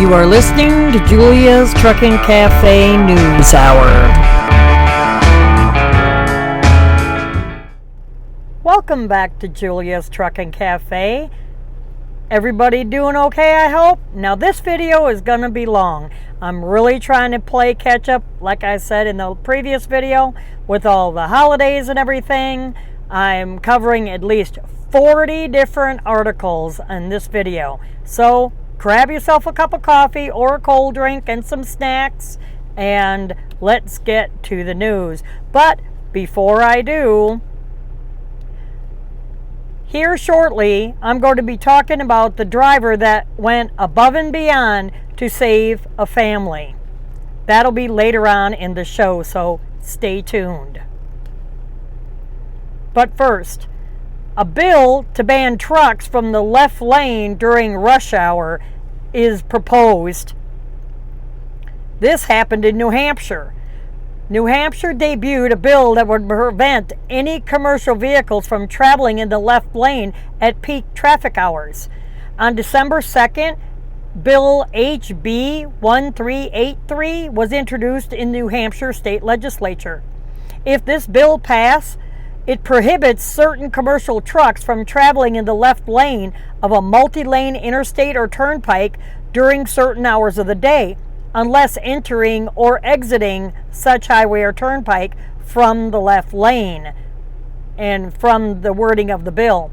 You are listening to Julia's Trucking Cafe News Hour. Welcome back to Julia's Trucking Cafe. Everybody doing okay, I hope? Now this video is going to be long. I'm really trying to play catch up, like I said in the previous video, with all the holidays and everything. I'm covering at least 40 different articles in this video. So grab yourself a cup of coffee or a cold drink and some snacks, and let's get to the news. But before I do, here shortly, I'm going to be talking about the driver that went above and beyond to save a family. That'll be later on in the show, so stay tuned. But first, a bill to ban trucks from the left lane during rush hour is proposed. This happened in New Hampshire. New Hampshire debuted a bill that would prevent any commercial vehicles from traveling in the left lane at peak traffic hours. On December 2nd, Bill HB 1383 was introduced in New Hampshire State Legislature. If this bill passed, it prohibits certain commercial trucks from traveling in the left lane of a multi-lane interstate or turnpike during certain hours of the day, unless entering or exiting such highway or turnpike from the left lane, and from the wording of the bill.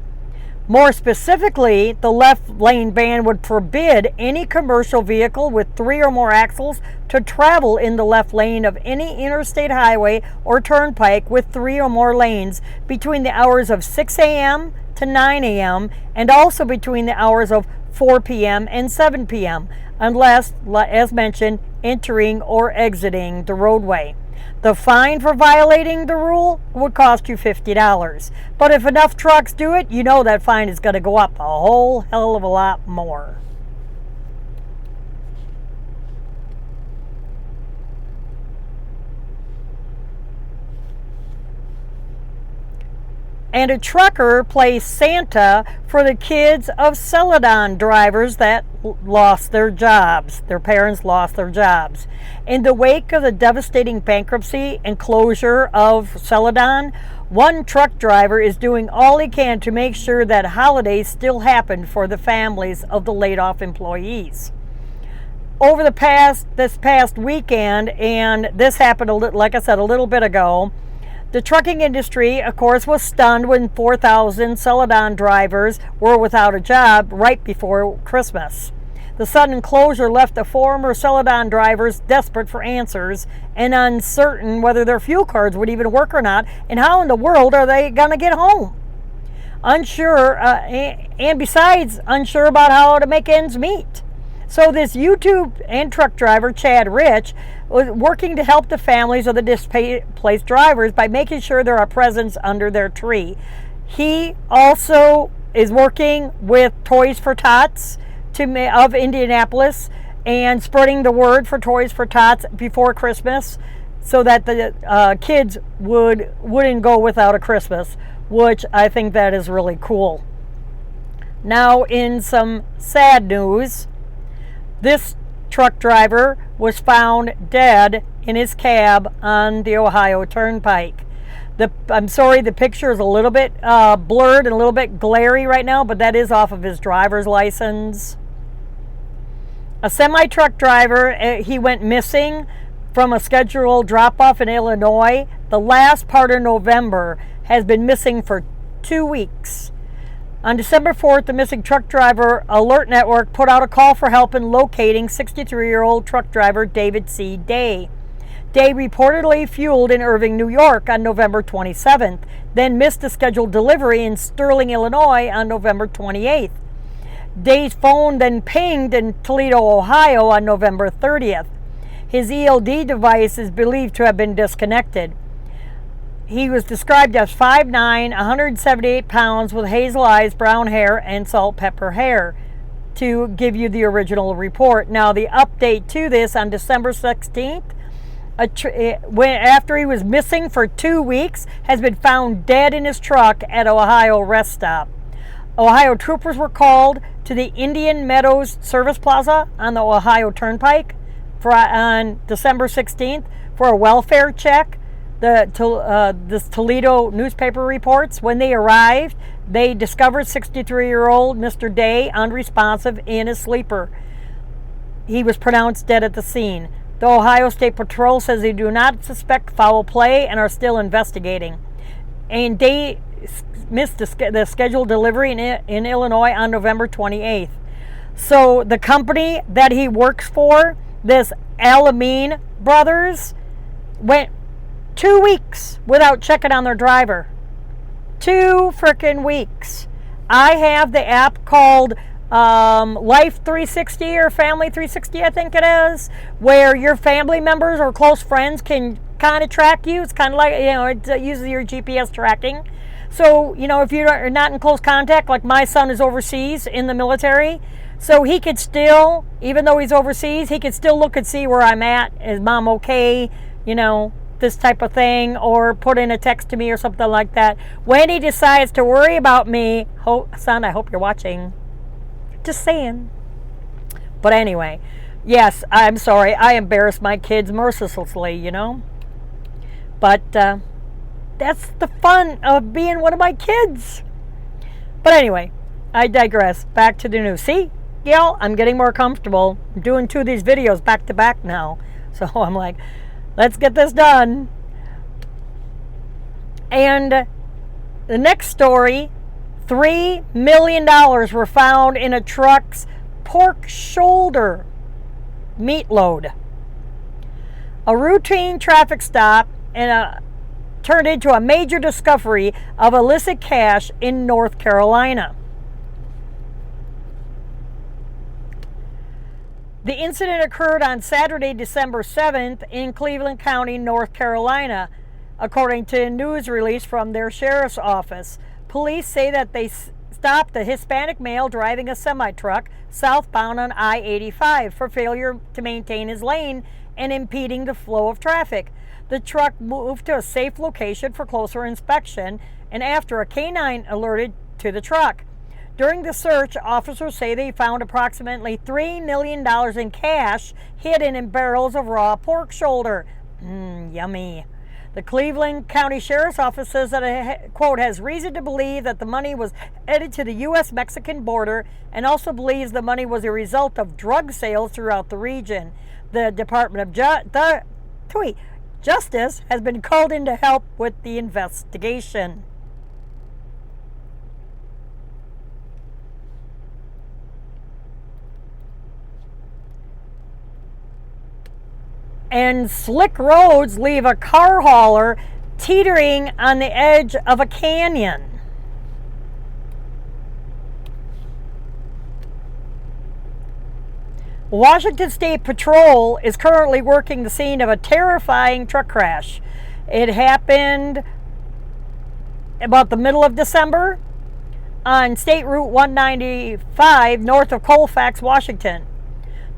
More specifically, the left lane ban would forbid any commercial vehicle with 3 or more axles to travel in the left lane of any interstate highway or turnpike with 3 or more lanes between the hours of 6 a.m. to 9 a.m. and also between the hours of 4 p.m. and 7 p.m. unless, as mentioned, entering or exiting the roadway. The fine for violating the rule would cost you $50. But if enough trucks do it, you know that fine is going to go up a whole hell of a lot more. And a trucker plays Santa for the kids of Celadon drivers that lost their jobs. Their parents lost their jobs. In the wake of the devastating bankruptcy and closure of Celadon, one truck driver is doing all he can to make sure that holidays still happen for the families of the laid-off employees. Over this past weekend, and this happened, like I said, a little bit ago, the trucking industry, of course, was stunned when 4,000 Celadon drivers were without a job right before Christmas. The sudden closure left the former Celadon drivers desperate for answers and uncertain whether their fuel cards would even work or not, and how in the world are they going to get home? Unsure, and besides, unsure about how to make ends meet. So this YouTube and truck driver, Chad Rich, was working to help the families of the displaced drivers by making sure there are presents under their tree. He also is working with Toys for Tots of Indianapolis and spreading the word for Toys for Tots before Christmas so that the kids wouldn't go without a Christmas, which I think that is really cool. Now, in some sad news, this truck driver was found dead in his cab on the Ohio Turnpike. I'm sorry, the picture is a little bit blurred and a little bit glary right now, but that is off of his driver's license. A semi-truck driver, he went missing from a scheduled drop-off in Illinois. The last part of November, has been missing for 2 weeks. On December 4th, the Missing Truck Driver Alert Network put out a call for help in locating 63-year-old truck driver David C. Day. Day reportedly fueled in Irving, New York on November 27th, then missed a scheduled delivery in Sterling, Illinois on November 28th. Day's phone then pinged in Toledo, Ohio on November 30th. His ELD device is believed to have been disconnected. He was described as 5'9", 178 pounds with hazel eyes, brown hair, and salt pepper hair, to give you the original report. Now, the update to this on December 16th, after he was missing for 2 weeks, has been found dead in his truck at Ohio rest stop. Ohio troopers were called to the Indian Meadows Service Plaza on the Ohio Turnpike on December 16th for a welfare check. This Toledo newspaper reports when they arrived, they discovered 63-year-old Mr. Day unresponsive in his sleeper. He was pronounced dead at the scene. The Ohio State Patrol says they do not suspect foul play and are still investigating. And Day missed the scheduled delivery in Illinois on November 28th. So the company that he works for, this Alameen Brothers, went 2 weeks without checking on their driver. 2 frickin' weeks. I have the app called Life 360 or Family 360, I think it is, where your family members or close friends can kind of track you. It's kind of like, it uses your GPS tracking. So, if you're not in close contact, like my son is overseas in the military, so he could still, even though he's overseas, he could still look and see where I'm at. Is mom okay? This type of thing, or put in a text to me or something like that. When he decides to worry about me, son, I hope you're watching. Just saying. But anyway, yes, I'm sorry. I embarrass my kids mercilessly, But that's the fun of being one of my kids. But anyway, I digress. Back to the news. See, I'm getting more comfortable. I'm doing 2 of these videos back to back now. So I'm like, let's get this done. And the next story, $3 million were found in a truck's pork shoulder meat load. A routine traffic stop turned into a major discovery of illicit cash in North Carolina. The incident occurred on Saturday, December 7th in Cleveland County, North Carolina, according to a news release from their sheriff's office. Police say that they stopped a Hispanic male driving a semi-truck southbound on I-85 for failure to maintain his lane and impeding the flow of traffic. The truck moved to a safe location for closer inspection, and after a canine alerted to the truck. During the search, officers say they found approximately $3 million in cash hidden in barrels of raw pork shoulder. Yummy. The Cleveland County Sheriff's Office says that it, quote, has reason to believe that the money was headed to the U.S.-Mexican border and also believes the money was a result of drug sales throughout the region. The Department of Justice has been called in to help with the investigation. And slick roads leave a car hauler teetering on the edge of a canyon. Washington State Patrol is currently working the scene of a terrifying truck crash. It happened about the middle of December on State Route 195 north of Colfax, Washington.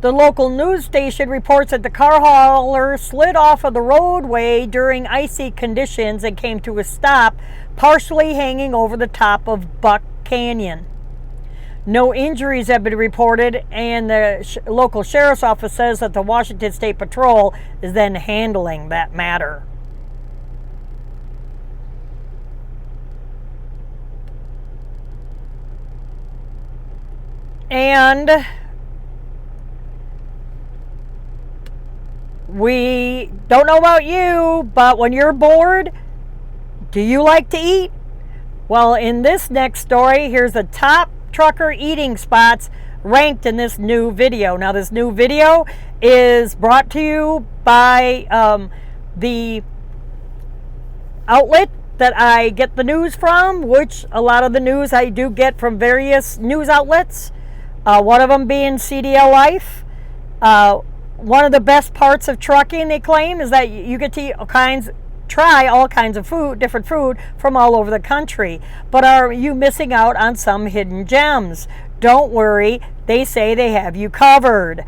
The local news station reports that the car hauler slid off of the roadway during icy conditions and came to a stop, partially hanging over the top of Buck Canyon. No injuries have been reported, and the local sheriff's office says that the Washington State Patrol is then handling that matter. And we don't know about you, but when you're bored, do you like to eat? Well, in this next story, here's the top trucker eating spots ranked in this new video. Now, this new video is brought to you by the outlet that I get the news from, which a lot of the news I do get from various news outlets, one of them being CDL Life. One of the best parts of trucking, they claim, is that you get to try all kinds of food, different food from all over the country. But are you missing out on some hidden gems? Don't worry, they say they have you covered.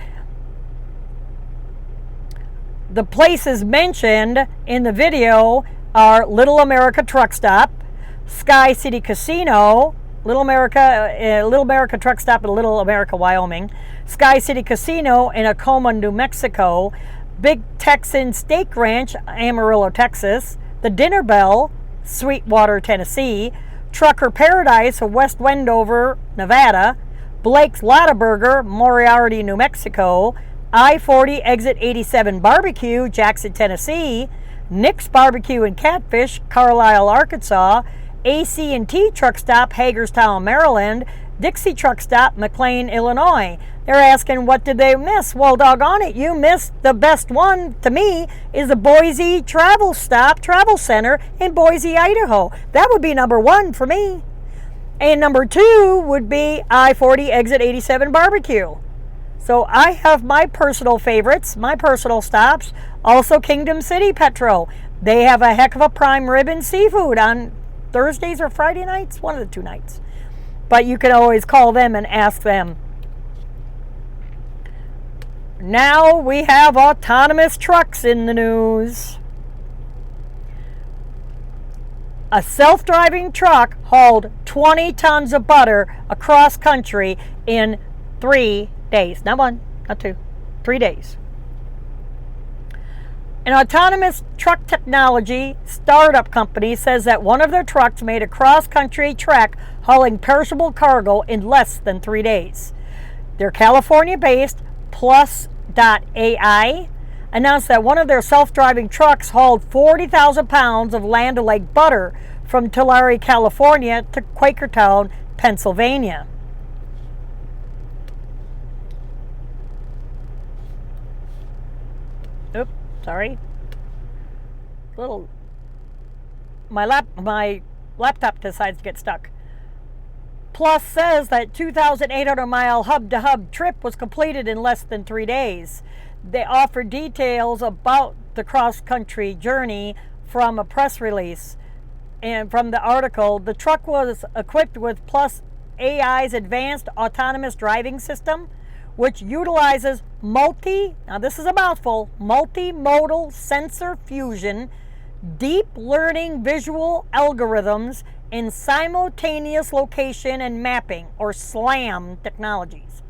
The places mentioned in the video are Little America Truck Stop, Sky City Casino, Little America truck stop in Little America, Wyoming, Sky City Casino in Acoma, New Mexico, Big Texan Steak Ranch, Amarillo, Texas, the Dinner Bell, Sweetwater, Tennessee, Trucker Paradise of West Wendover, Nevada, Blake's Lottaburger, Moriarty, New Mexico, I-40 Exit 87 Barbecue, Jackson, Tennessee, Nick's Barbecue and Catfish, Carlisle, Arkansas, AC&T Truck Stop, Hagerstown, Maryland, Dixie Truck Stop, McLean, Illinois. They're asking, what did they miss? Well, doggone it, you missed the best one to me is the Boise Travel Center in Boise, Idaho. That would be number one for me. And number two would be I-40 Exit 87 Barbecue. So I have my personal favorites, my personal stops. Also Kingdom City Petro. They have a heck of a prime rib and seafood on Thursdays or Friday nights, one of the two nights. But you can always call them and ask them. Now we have autonomous trucks in the news. A self-driving truck hauled 20 tons of butter across country in 3 days. Not one, not two, 3 days. An autonomous truck technology startup company says that one of their trucks made a cross-country trek hauling perishable cargo in less than 3 days. They're California-based Plus.ai announced that one of their self-driving trucks hauled 40,000 pounds of Land O'Lakes butter from Tulare, California to Quakertown, Pennsylvania. Oops, sorry. My laptop decides to get stuck. Plus says that 2,800-mile hub-to-hub trip was completed in less than 3 days. They offer details about the cross-country journey from a press release. And from the article, the truck was equipped with Plus AI's advanced autonomous driving system, which utilizes now this is a mouthful, multimodal sensor fusion, deep learning visual algorithms, and simultaneous location and mapping, or SLAM technologies.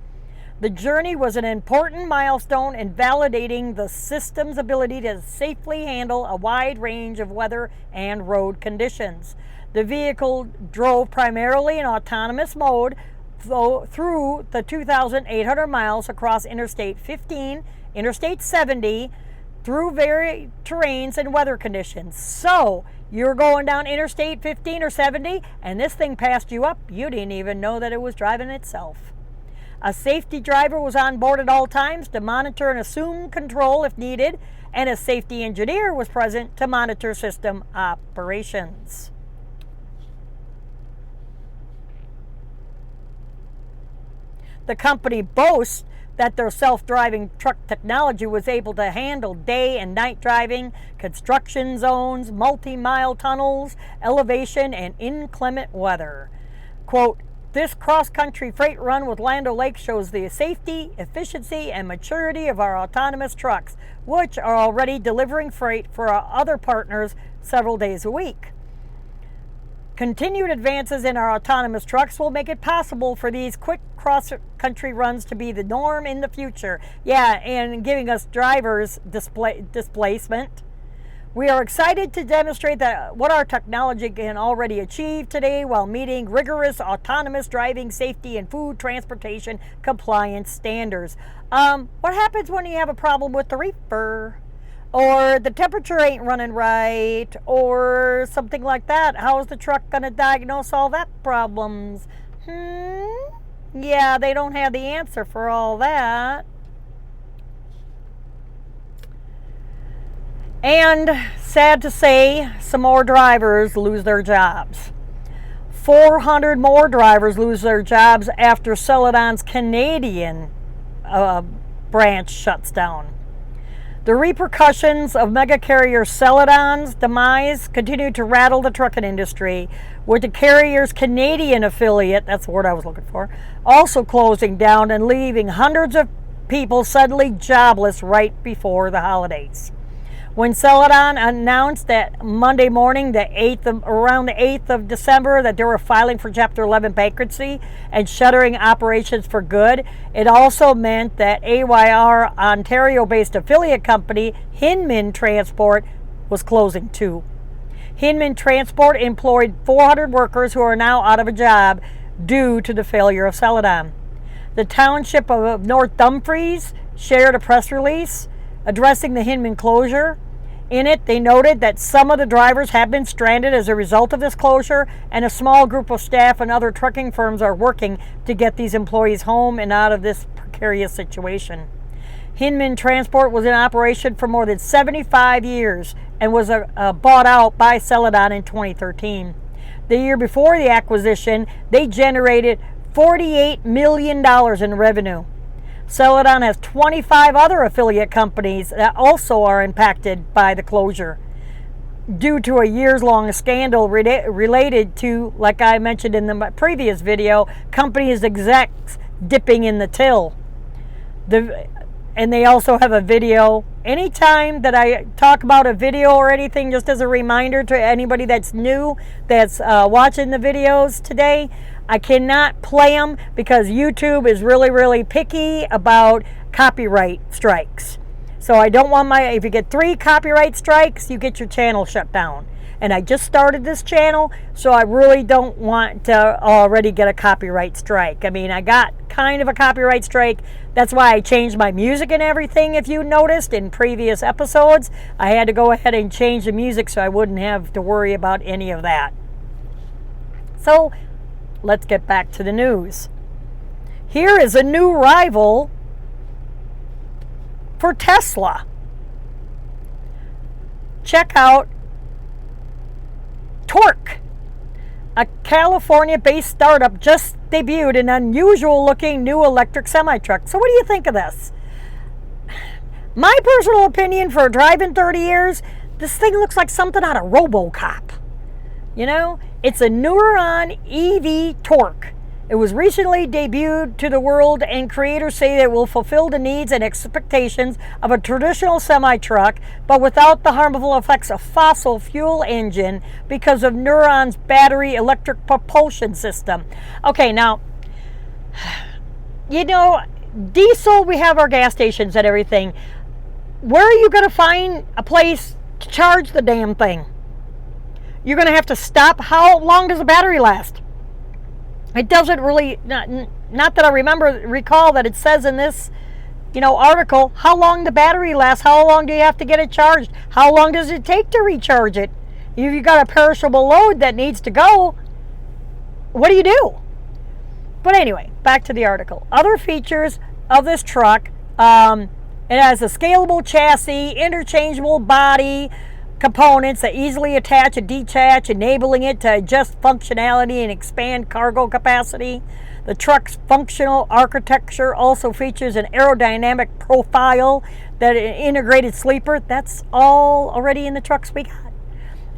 The journey was an important milestone in validating the system's ability to safely handle a wide range of weather and road conditions. The vehicle drove primarily in autonomous mode through the 2,800 miles across Interstate 15, Interstate 70, through varied terrains and weather conditions. So, you're going down Interstate 15 or 70, and this thing passed you up. You didn't even know that it was driving itself. A safety driver was on board at all times to monitor and assume control if needed, and a safety engineer was present to monitor system operations. The company boasts that their self-driving truck technology was able to handle day and night driving, construction zones, multi-mile tunnels, elevation, and inclement weather. Quote, this cross-country freight run with Land O'Lakes shows the safety, efficiency, and maturity of our autonomous trucks, which are already delivering freight for our other partners several days a week. Continued advances in our autonomous trucks will make it possible for these quick cross-country runs to be the norm in the future. Yeah, and giving us drivers displacement. We are excited to demonstrate that what our technology can already achieve today while meeting rigorous autonomous driving, safety, and food transportation compliance standards. What happens when you have a problem with the reefer? Or the temperature ain't running right, or something like that? How is the truck going to diagnose all that problems? Yeah, they don't have the answer for all that. And sad to say, some more drivers lose their jobs. 400 more drivers lose their jobs after Celadon's Canadian branch shuts down. The repercussions of mega carrier Celadon's demise continue to rattle the trucking industry, with the carrier's Canadian affiliate, that's the word I was looking for, also closing down and leaving hundreds of people suddenly jobless right before the holidays. When Celadon announced that Monday morning, around the 8th of December, that they were filing for Chapter 11 bankruptcy and shuttering operations for good, it also meant that AYR Ontario-based affiliate company Hinman Transport was closing too. Hinman Transport employed 400 workers who are now out of a job due to the failure of Celadon. The township of North Dumfries shared a press release addressing the Hinman closure. In it, they noted that some of the drivers have been stranded as a result of this closure, and a small group of staff and other trucking firms are working to get these employees home and out of this precarious situation. Hinman Transport was in operation for more than 75 years and was bought out by Celadon in 2013. The year before the acquisition, they generated $48 million in revenue. Celadon has 25 other affiliate companies that also are impacted by the closure due to a years-long scandal related to, like I mentioned in the previous video, companies' execs dipping in the till. And they also have a video. Anytime that I talk about a video or anything, just as a reminder to anybody that's new, that's watching the videos today, I cannot play them because YouTube is really, really picky about copyright strikes. So I don't want if you get 3 copyright strikes, you get your channel shut down. And I just started this channel, so I really don't want to already get a copyright strike. I mean, I got kind of a copyright strike. That's why I changed my music and everything, if you noticed in previous episodes. I had to go ahead and change the music so I wouldn't have to worry about any of that. So, let's get back to the news. Here is a new rival for Tesla. Check out Torque. A California-based startup just debuted an unusual-looking new electric semi-truck. So what do you think of this? My personal opinion, for driving 30 years, this thing looks like something out of RoboCop. You know, it's a Neuron EV Torque. It was recently debuted to the world, and creators say that it will fulfill the needs and expectations of a traditional semi-truck, but without the harmful effects of fossil fuel engine because of Neuron's battery electric propulsion system. Okay, now, you know, diesel, we have our gas stations and everything. Where are you going to find a place to charge the damn thing? You're going to have to stop. How long does the battery last? It doesn't really, not that I recall that it says in this, article, how long the battery lasts, how long do you have to get it charged, how long does it take to recharge it? If you've got a perishable load that needs to go, what do you do? But anyway, back to the article. Other features of this truck, it has a scalable chassis, interchangeable body, components that easily attach and detach, enabling it to adjust functionality and expand cargo capacity. The truck's functional architecture also features an aerodynamic profile, that an integrated sleeper. That's all already in the trucks we got.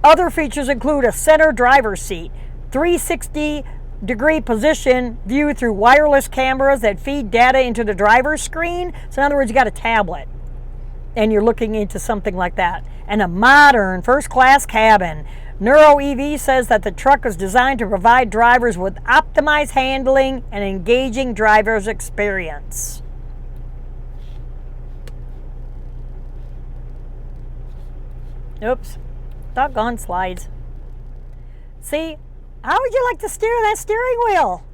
Other features include a center driver's seat, 360-degree position view through wireless cameras that feed data into the driver's screen. So in other words, you got a tablet and you're looking into something like that. And a modern first-class cabin. Neuro EV says that the truck is designed to provide drivers with optimized handling and engaging driver's experience. Oops. Doggone slides. See, how would you like to steer that steering wheel?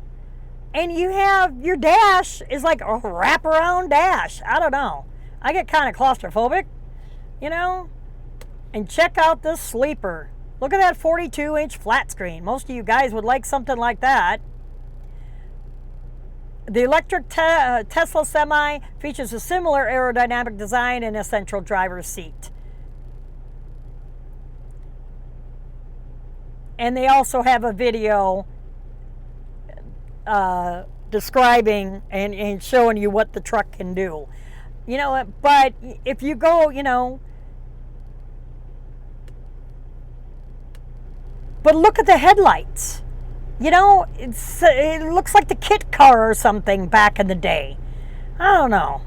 And you have your dash is like a wraparound dash. I don't know. I get kind of claustrophobic, And check out this sleeper. Look at that 42-inch flat screen. Most of you guys would like something like that. The electric Tesla Semi features a similar aerodynamic design and a central driver's seat. And they also have a video describing and showing you what the truck can do. But if you go, but look at the headlights. It looks like the kit car or something back in the day. I don't know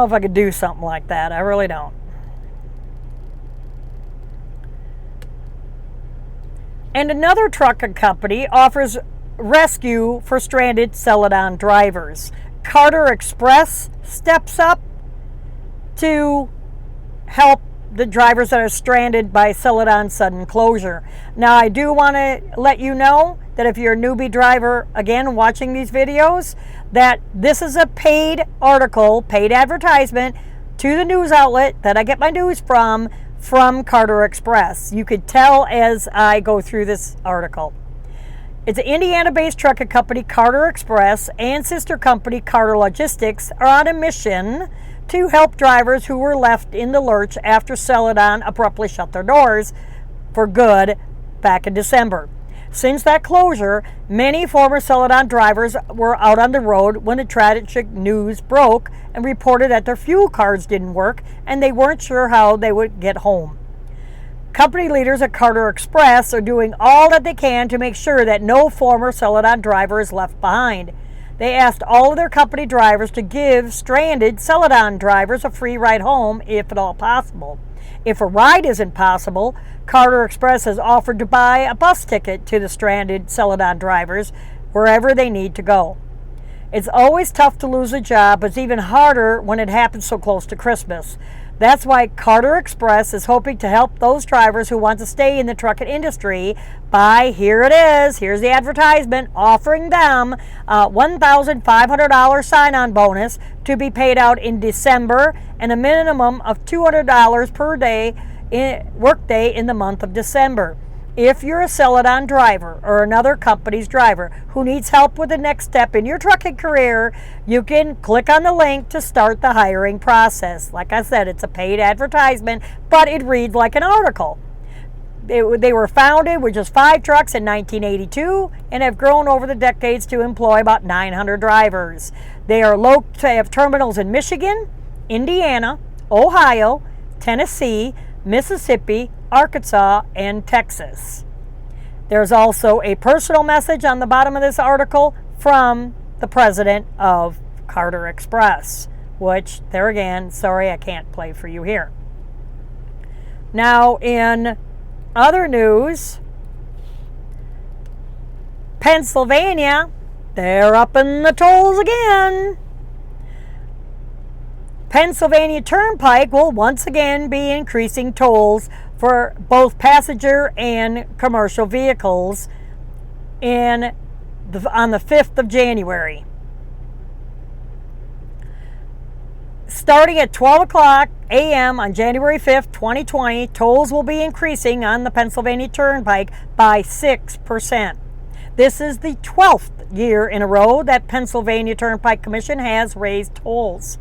if I could do something like that. I really don't. And another trucking company offers rescue for stranded Celadon drivers. Carter Express steps up to help the drivers that are stranded by Celadon sudden closure. Now, I do want to let you know that if you're a newbie driver, again, watching these videos, that this is a paid article, paid advertisement to the news outlet that I get my news from Carter Express. You could tell as I go through this article. It's an Indiana-based trucking company, Carter Express, and sister company, Carter Logistics, are on a mission to help drivers who were left in the lurch after Celadon abruptly shut their doors for good back in December. Since that closure, many former Celadon drivers were out on the road when the tragic news broke and reported that their fuel cards didn't work and they weren't sure how they would get home. Company leaders at Carter Express are doing all that they can to make sure that no former Celadon driver is left behind. They asked all of their company drivers to give stranded Celadon drivers a free ride home if at all possible. If a ride isn't possible, Carter Express has offered to buy a bus ticket to the stranded Celadon drivers wherever they need to go. It's always tough to lose a job, but it's even harder when it happens so close to Christmas. That's why Carter Express is hoping to help those drivers who want to stay in the trucking industry by, here it is, here's the advertisement, offering them a $1,500 sign-on bonus to be paid out in December and a minimum of $200 per day workday in the month of December. If you're a Celadon driver or another company's driver who needs help with the next step in your trucking career, you can click on the link to start the hiring process. Like I said, it's a paid advertisement, but it reads like an article. They were founded with just 5 trucks in 1982 and have grown over the decades to employ about 900 drivers. They have terminals in Michigan, Indiana, Ohio, Tennessee, Mississippi, Arkansas, and Texas. There's also a personal message on the bottom of this article from the president of Carter Express, which, there again, sorry I can't play for you here. Now, in other news, Pennsylvania, they're upping the tolls again. Pennsylvania Turnpike will once again be increasing tolls for both passenger and commercial vehicles on the 5th of January. Starting at 12 o'clock a.m. on January 5th, 2020, tolls will be increasing on the Pennsylvania Turnpike by 6%. This is the 12th year in a row that Pennsylvania Turnpike Commission has raised tolls.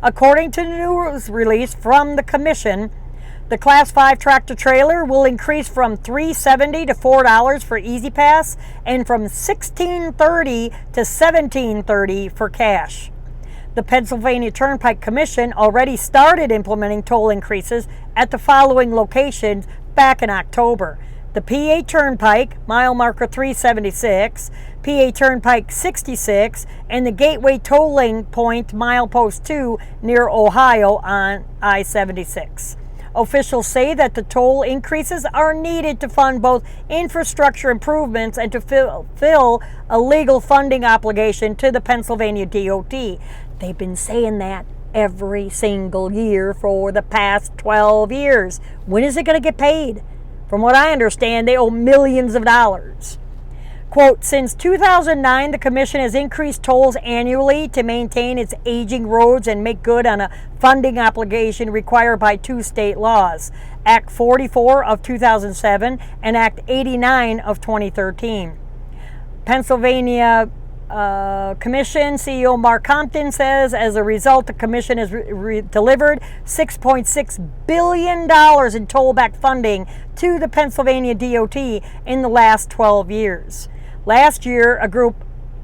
According to the news release from the commission, the Class 5 tractor trailer will increase from $3.70 to $4 for Easy Pass and from $16.30 to $17.30 for cash. The Pennsylvania Turnpike Commission already started implementing toll increases at the following locations back in October: the PA Turnpike, mile marker 376, PA Turnpike 66, and the Gateway Tolling Point, mile post 2, near Ohio on I-76. Officials say that the toll increases are needed to fund both infrastructure improvements and to fulfill a legal funding obligation to the Pennsylvania DOT. They've been saying that every single year for the past 12 years. When is it going to get paid? From what I understand, they owe millions of dollars. Quote, since 2009, the commission has increased tolls annually to maintain its aging roads and make good on a funding obligation required by 2 state laws, Act 44 of 2007 and Act 89 of 2013. Pennsylvania Commission CEO Mark Compton says, as a result, the commission has delivered $6.6 billion in tollback funding to the Pennsylvania DOT in the last 12 years. Last year, a group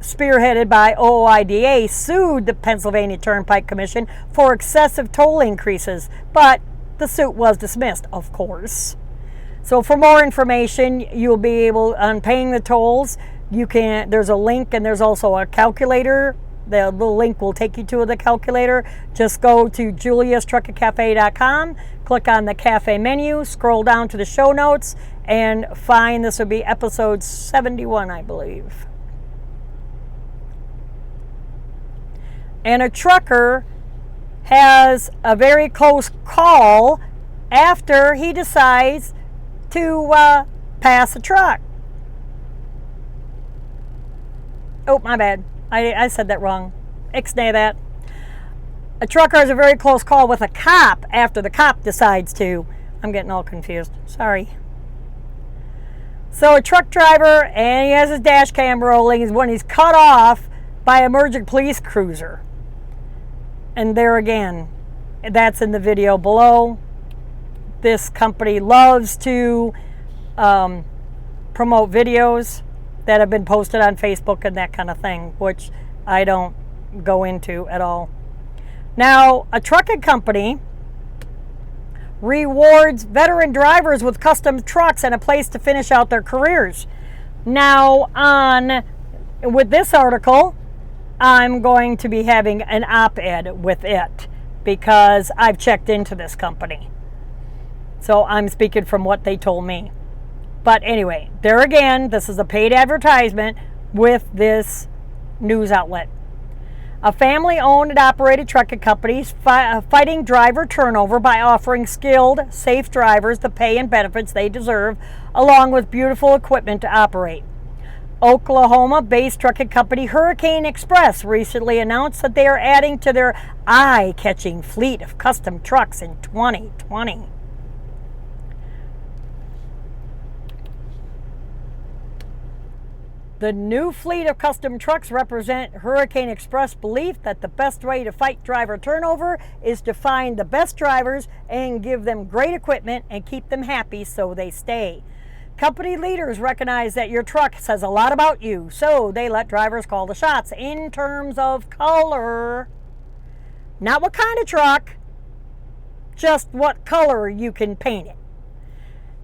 spearheaded by OOIDA sued the Pennsylvania Turnpike Commission for excessive toll increases, but the suit was dismissed, of course. So for more information, you'll be able, on paying the tolls, there's a link and there's also a calculator. The link will take you to the calculator. Just go to juliastruckingcafe.com, click on the cafe menu, scroll down to the show notes, and find, this would be episode 71, I believe. And a trucker has a very close call after he decides to pass a truck. Oh, my bad. I said that wrong. Ixnay that. A trucker has a very close call with a cop after the cop decides to. I'm getting all confused. Sorry. So a truck driver, and he has his dash cam rolling, is when he's cut off by a merged police cruiser. And there again, that's in the video below. This company loves to promote videos that have been posted on Facebook and that kind of thing, which I don't go into at all. Now, a trucking company rewards veteran drivers with custom trucks and a place to finish out their careers. Now, with this article, I'm going to be having an op-ed with it because I've checked into this company. So I'm speaking from what they told me. But anyway, there again, this is a paid advertisement with this news outlet. A family-owned and operated trucking company is fighting driver turnover by offering skilled, safe drivers the pay and benefits they deserve, along with beautiful equipment to operate. Oklahoma-based trucking company Hurricane Express recently announced that they are adding to their eye-catching fleet of custom trucks in 2020. The new fleet of custom trucks represent Hurricane Express' belief that the best way to fight driver turnover is to find the best drivers and give them great equipment and keep them happy so they stay. Company leaders recognize that your truck says a lot about you, so they let drivers call the shots in terms of color. Not what kind of truck, just what color you can paint it.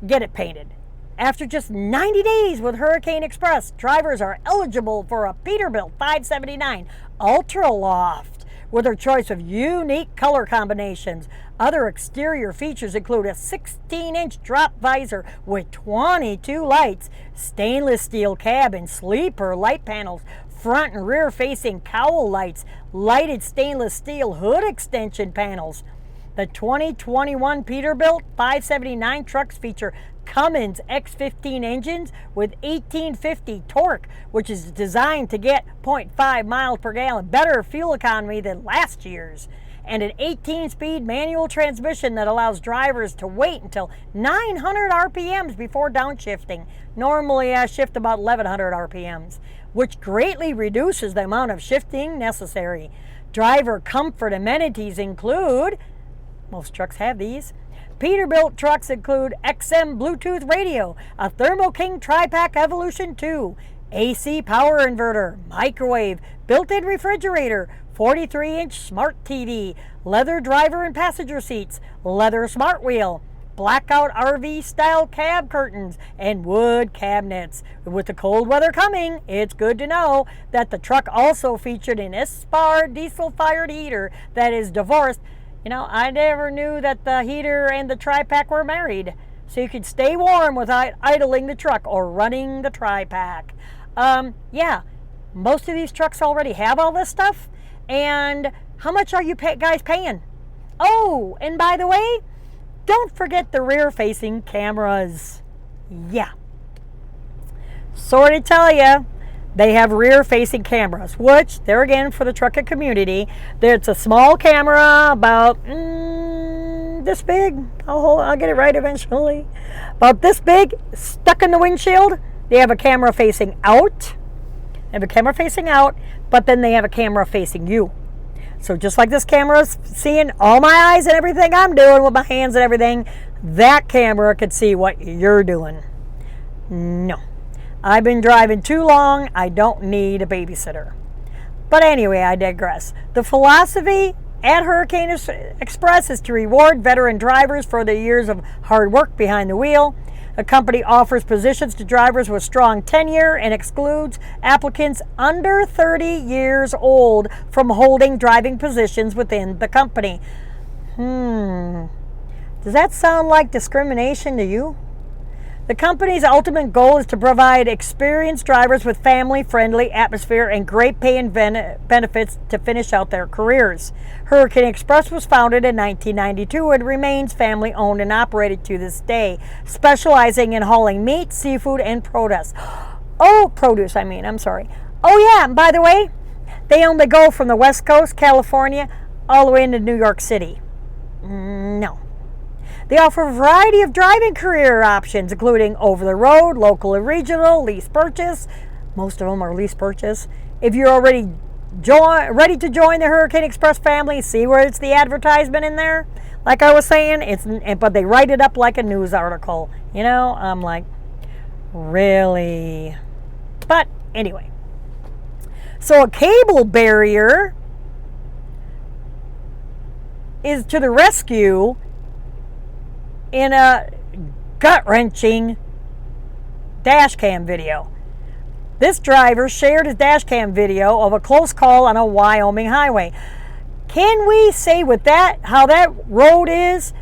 Get it painted. After just 90 days with Hurricane Express, drivers are eligible for a Peterbilt 579 Ultra Loft with their choice of unique color combinations. Other exterior features include a 16-inch drop visor with 22 lights, stainless steel cab and sleeper light panels, front and rear facing cowl lights, lighted stainless steel hood extension panels. The 2021 Peterbilt 579 trucks feature Cummins X15 engines with 1850 torque, which is designed to get 0.5 miles per gallon, better fuel economy than last year's, and an 18-speed manual transmission that allows drivers to wait until 900 RPMs before downshifting. Normally I shift about 1100 RPMs, which greatly reduces the amount of shifting necessary. Driver comfort amenities include, most trucks have these, Peterbilt trucks include XM Bluetooth radio, a Thermo King Tri-Pack Evolution 2, AC power inverter, microwave, built-in refrigerator, 43-inch smart TV, leather driver and passenger seats, leather smart wheel, blackout RV-style cab curtains, and wood cabinets. With the cold weather coming, it's good to know that the truck also featured an Espar diesel-fired heater that is divorced. You know, I never knew that the heater and the tri-pack were married. So you could stay warm without idling the truck or running the tri-pack. Yeah, most of these trucks already have all this stuff. And how much are you guys paying? Oh, and by the way, don't forget the rear-facing cameras. Yeah. Sorry to tell you, they have rear-facing cameras, which, there again, for the trucking community, it's a small camera about this big. I'll get it right eventually. About this big, stuck in the windshield. They have a camera facing out. They have a camera facing out, but then they have a camera facing you. So just like this camera's seeing all my eyes and everything I'm doing with my hands and everything, that camera could see what you're doing. No. I've been driving too long. I don't need a babysitter. But anyway, I digress. The philosophy at Hurricane Express is to reward veteran drivers for their years of hard work behind the wheel. The company offers positions to drivers with strong tenure and excludes applicants under 30 years old from holding driving positions within the company. Does that sound like discrimination to you? The company's ultimate goal is to provide experienced drivers with family-friendly atmosphere and great pay and benefits to finish out their careers. Hurricane Express was founded in 1992 and remains family-owned and operated to this day, specializing in hauling meat, seafood, and produce. Oh, I'm sorry. Oh yeah, and by the way, they only go from the West Coast, California, all the way into New York City. No. They offer a variety of driving career options, including over-the-road, local and regional, lease purchase. Most of them are lease purchase. If you're already ready to join the Hurricane Express family, see where it's the advertisement in there? Like I was saying, but they write it up like a news article. You know, I'm like, really? But anyway. So a cable barrier is to the rescue in a gut-wrenching dash cam video. This driver shared his dash cam video of a close call on a Wyoming highway. Can we say with that, how that road is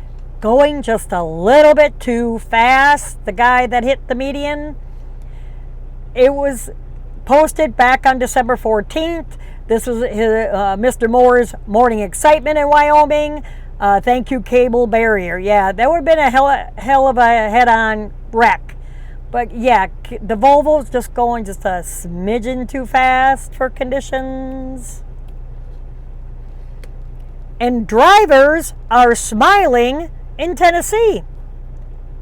going just a little bit too fast? The guy that hit the median. It was posted back on December 14th. This was Mr. Moore's morning excitement in Wyoming. Thank you, cable barrier. Yeah, that would have been a hell of a head-on wreck. But yeah, the Volvo's just going just a smidgen too fast for conditions. And drivers are smiling in Tennessee.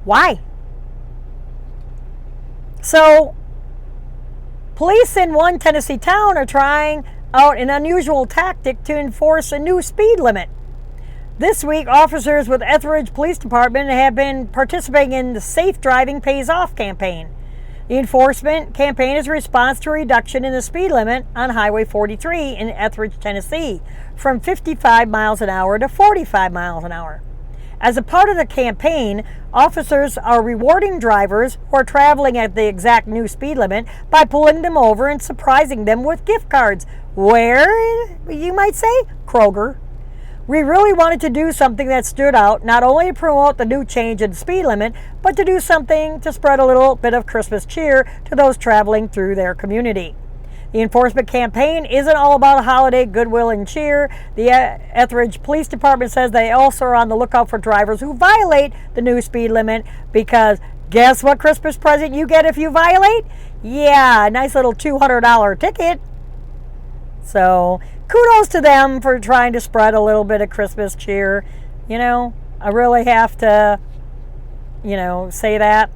Why? So, police in one Tennessee town are trying out an unusual tactic to enforce a new speed limit. This week, officers with Etheridge Police Department have been participating in the Safe Driving Pays Off campaign. The enforcement campaign is a response to a reduction in the speed limit on Highway 43 in Etheridge, Tennessee, from 55 miles an hour to 45 miles an hour. As a part of the campaign, officers are rewarding drivers who are traveling at the exact new speed limit by pulling them over and surprising them with gift cards. Where, you might say? Kroger. We really wanted to do something that stood out, not only to promote the new change in speed limit, but to do something to spread a little bit of Christmas cheer to those traveling through their community. The enforcement campaign isn't all about holiday goodwill and cheer. The Etheridge Police Department says they also are on the lookout for drivers who violate the new speed limit, because guess what Christmas present you get if you violate? Yeah, a nice little $200 ticket. So kudos to them for trying to spread a little bit of Christmas cheer. You know, I really have to, say that.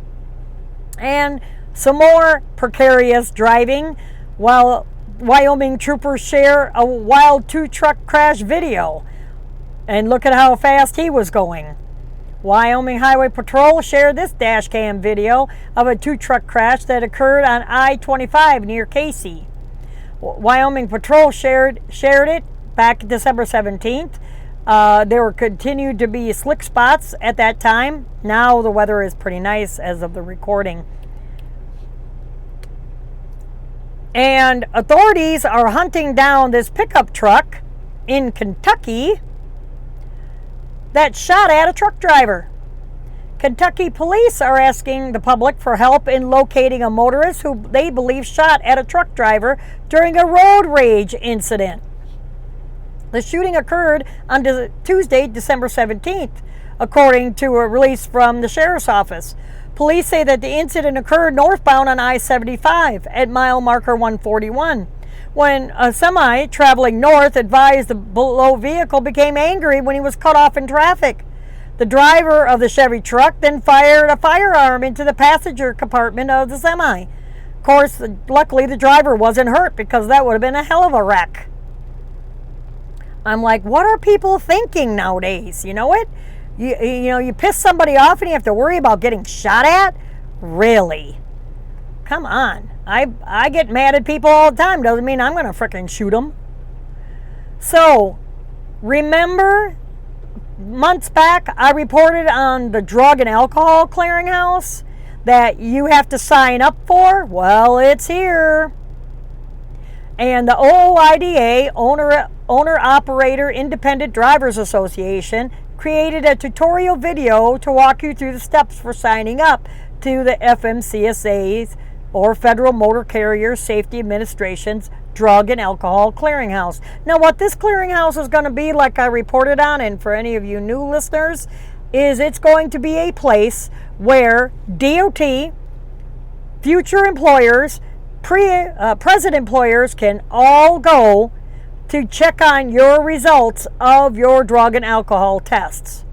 And some more precarious driving. While Wyoming troopers share a wild two-truck crash video. And look at how fast he was going. Wyoming Highway Patrol shared this dash cam video of a two-truck crash that occurred on I-25 near Casey. Wyoming Patrol shared it back December 17th. There were continued to be slick spots at that time. Now the weather is pretty nice as of the recording. And authorities are hunting down this pickup truck in Kentucky that shot at a truck driver. Kentucky police are asking the public for help in locating a motorist who they believe shot at a truck driver during a road rage incident. The shooting occurred on Tuesday, December 17th, according to a release from the sheriff's office. Police say that the incident occurred northbound on I-75 at mile marker 141, when a semi traveling north advised the below vehicle became angry when he was cut off in traffic. The driver of the Chevy truck then fired a firearm into the passenger compartment of the semi. Of course, luckily the driver wasn't hurt, because that would have been a hell of a wreck. I'm like, what are people thinking nowadays? You know it? You piss somebody off and you have to worry about getting shot at? Really? Come on. I get mad at people all the time. Doesn't mean I'm going to frickin' shoot them. So, remember months back I reported on the drug and alcohol clearinghouse that you have to sign up for? Well, it's here. And the OOIDA, Owner-Operator Independent Drivers Association, created a tutorial video to walk you through the steps for signing up to the FMCSA's or Federal Motor Carrier Safety Administration's Drug and Alcohol Clearinghouse. Now, what this clearinghouse is going to be, like I reported on, and for any of you new listeners, is it's going to be a place where DOT, future employers, present employers can all go to check on your results of your drug and alcohol tests.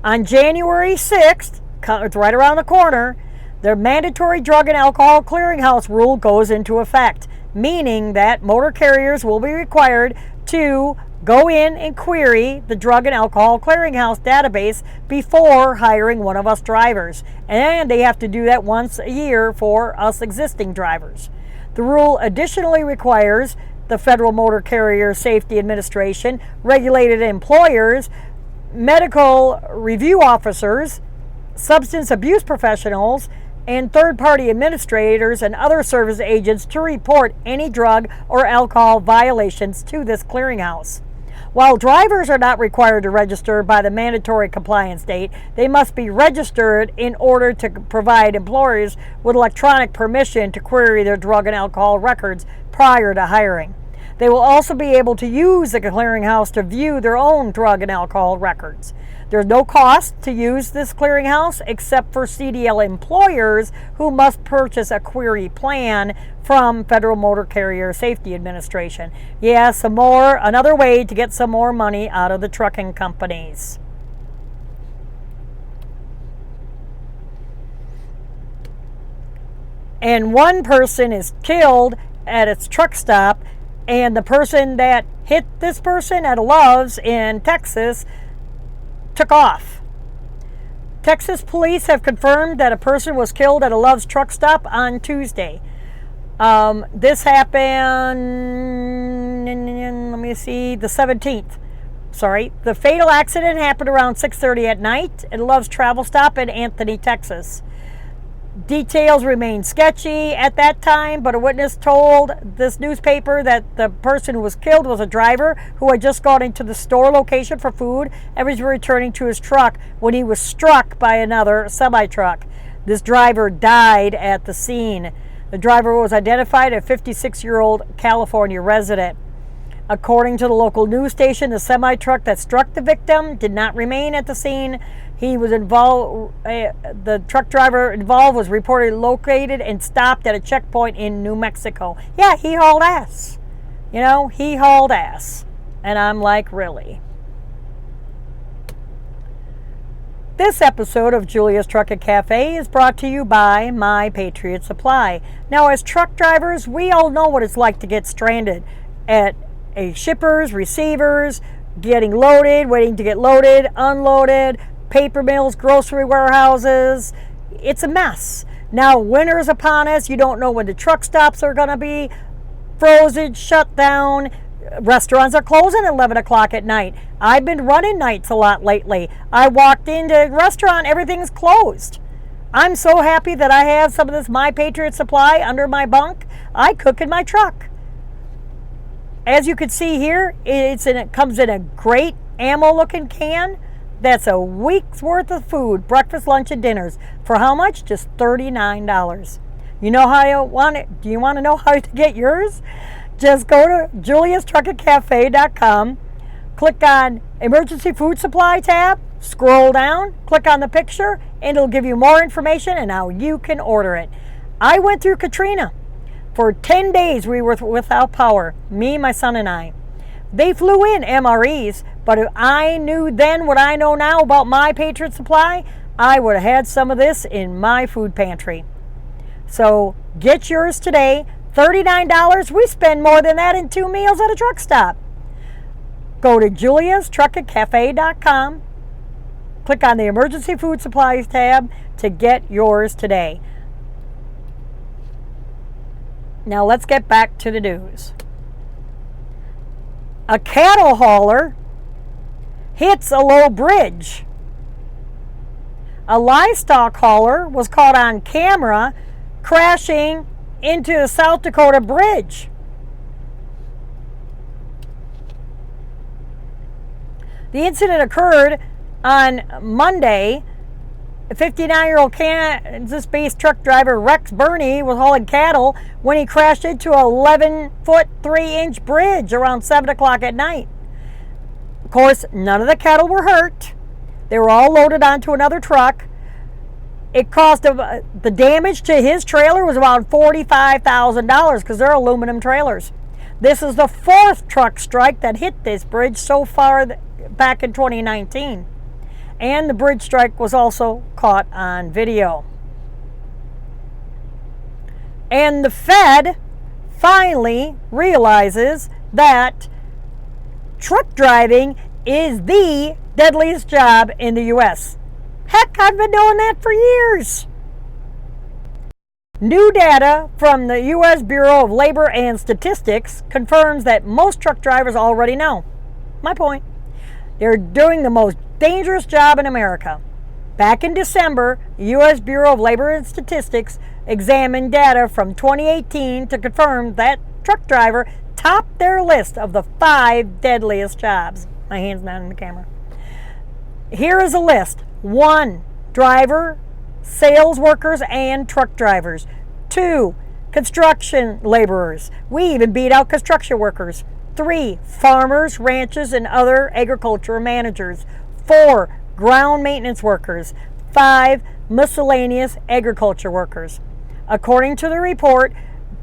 On January 6th, it's right around the corner, the mandatory drug and alcohol clearinghouse rule goes into effect, meaning that motor carriers will be required to go in and query the drug and alcohol clearinghouse database before hiring one of us drivers. And they have to do that once a year for us existing drivers. The rule additionally requires the Federal Motor Carrier Safety Administration, regulated employers, medical review officers, substance abuse professionals, and third-party administrators and other service agents to report any drug or alcohol violations to this clearinghouse. While drivers are not required to register by the mandatory compliance date, they must be registered in order to provide employers with electronic permission to query their drug and alcohol records prior to hiring. They will also be able to use the clearinghouse to view their own drug and alcohol records. There's no cost to use this clearinghouse except for CDL employers who must purchase a query plan from Federal Motor Carrier Safety Administration. Yeah, another way to get some more money out of the trucking companies. And one person is killed at its truck stop, and the person that hit this person at a Love's in Texas took off. Texas police have confirmed that a person was killed at a Love's truck stop on Tuesday. This happened, the 17th. The fatal accident happened around 6:30 at night at a Love's travel stop in Anthony, Texas. Details remain sketchy at that time, but a witness told this newspaper that the person who was killed was a driver who had just gone into the store location for food and was returning to his truck when he was struck by another semi-truck. This driver died at the scene. The driver was identified as a 56-year-old California resident. According to the local news station, the semi-truck that struck the victim did not remain at the scene. He was involved. The truck driver involved was reportedly located and stopped at a checkpoint in New Mexico. Yeah, he hauled ass. He hauled ass. And I'm like, really? This episode of Julia's Truck and Cafe is brought to you by My Patriot Supply. Now, as truck drivers, we all know what it's like to get stranded at shippers, receivers, getting loaded, waiting to get loaded, unloaded, paper mills, grocery warehouses. It's a mess. Now, winter is upon us. You don't know when the truck stops are going to be frozen, shut down. Restaurants are closing at 11 o'clock at night. I've been running nights a lot lately. I walked into a restaurant, everything's closed. I'm so happy that I have some of this My Patriot Supply under my bunk. I cook in my truck. As you can see here, it comes in a great ammo-looking can. That's a week's worth of food, breakfast, lunch, and dinners. For how much? Just $39. You know how you want it? Do you want to know how to get yours? Just go to juliastruckandcafe.com, click on Emergency Food Supply tab, scroll down, click on the picture, and it'll give you more information and how you can order it. I went through Katrina. For 10 days we were without power, me, my son, and I. They flew in MREs, but if I knew then what I know now about My Patriot Supply, I would have had some of this in my food pantry. So get yours today. $39, we spend more than that in 2 meals at a truck stop. Go to juliastruckandcafe.com, click on the Emergency Food Supplies tab to get yours today. Now let's get back to the news. A cattle hauler hits a low bridge. A livestock hauler was caught on camera crashing into the South Dakota bridge. The incident occurred on Monday A 59-year-old Kansas-based truck driver Rex Burney was hauling cattle when he crashed into a 11-foot 3-inch bridge around 7 o'clock at night. Of course, none of the cattle were hurt. They were all loaded onto another truck. It cost him, the damage to his trailer was about $45,000 because they're aluminum trailers. This is the 4th truck strike that hit this bridge so far back in 2019. And the bridge strike was also caught on video. And the Fed finally realizes that truck driving is the deadliest job in the U.S. Heck, I've been knowing that for years. New data from the U.S. Bureau of Labor and Statistics confirms that most truck drivers already know. My point. They're doing the most dangerous job in America. Back in December, the U.S. Bureau of Labor and Statistics examined data from 2018 to confirm that truck driver topped their list of the 5 deadliest jobs. My hand's not in the camera. Here is a list. 1. Driver, sales workers, and truck drivers. 2. Construction laborers. We even beat out construction workers. 3. Farmers, ranchers, and other agricultural managers. 4. Ground maintenance workers. 5. Miscellaneous agriculture workers. According to the report,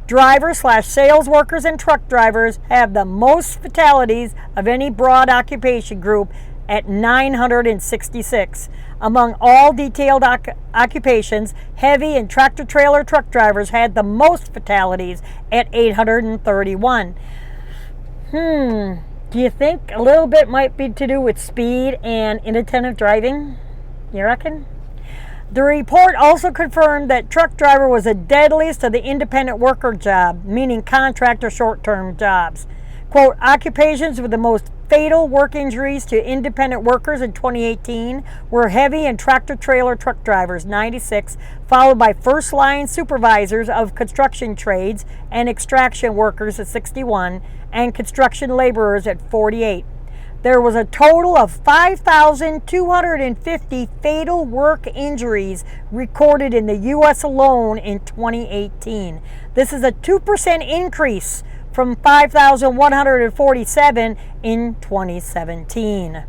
drivers/sales workers and truck drivers have the most fatalities of any broad occupation group at 966. Among all detailed occupations, heavy and tractor-trailer truck drivers had the most fatalities at 831. Do you think a little bit might be to do with speed and inattentive driving? You reckon? The report also confirmed that truck driver was the deadliest of the independent worker job, meaning contract or short-term jobs. Quote, occupations with the most fatal work injuries to independent workers in 2018 were heavy and tractor-trailer truck drivers, 96, followed by first-line supervisors of construction trades and extraction workers at 61, and construction laborers at 48. There was a total of 5,250 fatal work injuries recorded in the U.S. alone in 2018. This is a 2% increase from 5,147 in 2017.